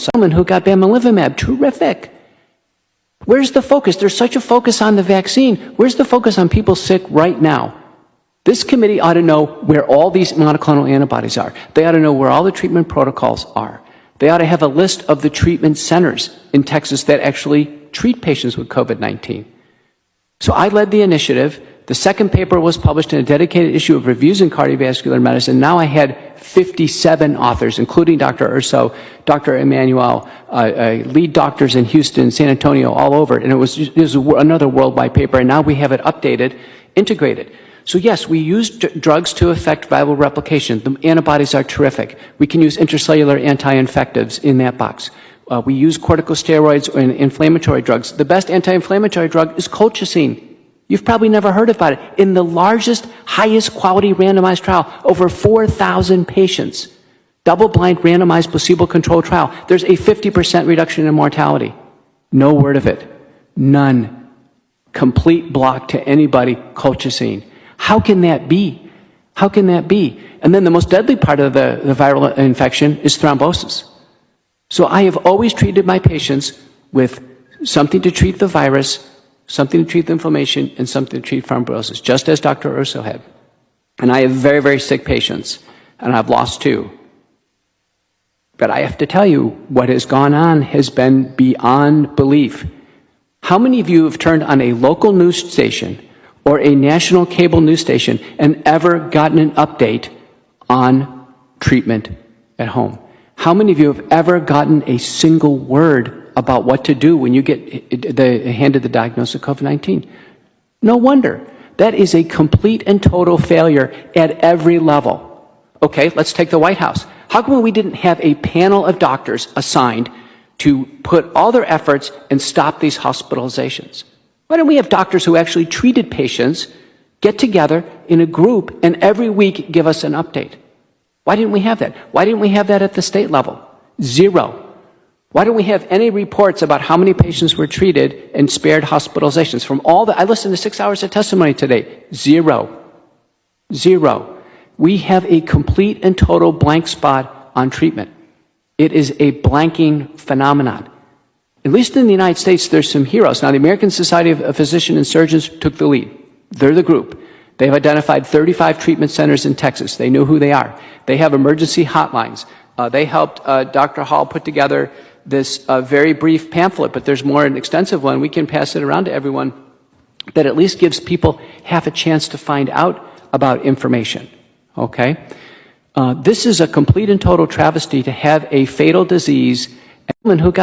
someone who got bamlanivimab. Terrific. Where's the focus? There's such a focus on the vaccine. Where's the focus on people sick right now? This committee ought to know where all these monoclonal antibodies are. They ought to know where all the treatment protocols are. They ought to have a list of the treatment centers in Texas that actually treat patients with COVID-19. So I led the initiative. The second paper was published in a dedicated issue of Reviews in Cardiovascular Medicine. Now I had 57 authors, including Dr. Urso, Dr. Emmanuel, lead doctors in Houston, San Antonio, all over it. And it was another worldwide paper, and now we have it updated, integrated. So yes, we use drugs to affect viral replication. The antibodies are terrific. We can use intracellular anti-infectives in that box. We use corticosteroids and inflammatory drugs. The best anti-inflammatory drug is colchicine. You've probably never heard about it. In the largest, highest quality randomized trial, over 4,000 patients, double-blind randomized placebo-controlled trial, there's a 50% reduction in mortality. No word of it. None. Complete block to anybody, colchicine. How can that be? How can that be? And then the most deadly part of the viral infection is thrombosis. So I have always treated my patients with something to treat the virus, something to treat the inflammation, and something to treat thrombosis, just as Dr. Urso had. And I have very, very sick patients, and I've lost 2. But I have to tell you, what has gone on has been beyond belief. How many of you have turned on a local news station or a national cable news station and ever gotten an update on treatment at home? How many of you have ever gotten a single word about what to do when you get handed the diagnosis of COVID-19? No wonder. That is a complete and total failure at every level. Okay, let's take the White House. How come we didn't have a panel of doctors assigned to put all their efforts and stop these hospitalizations? Why don't we have doctors who actually treated patients get together in a group and every week give us an update? Why didn't we have that? Why didn't we have that at the state level? 0. Why don't we have any reports about how many patients were treated and spared hospitalizations? From all the, I listened to 6 hours of testimony today. 0. 0. We have a complete and total blank spot on treatment. It is a blanking phenomenon. At least in the United States, there's some heroes. Now, the American Society of Physicians and Surgeons took the lead. They're the group. They've identified 35 treatment centers in Texas. They know who they are. They have emergency hotlines. They helped Dr. Hall put together this very brief pamphlet, but there's more an extensive one. We can pass it around to everyone that at least gives people half a chance to find out about information. Okay? This is a complete and total travesty to have a fatal disease, and who got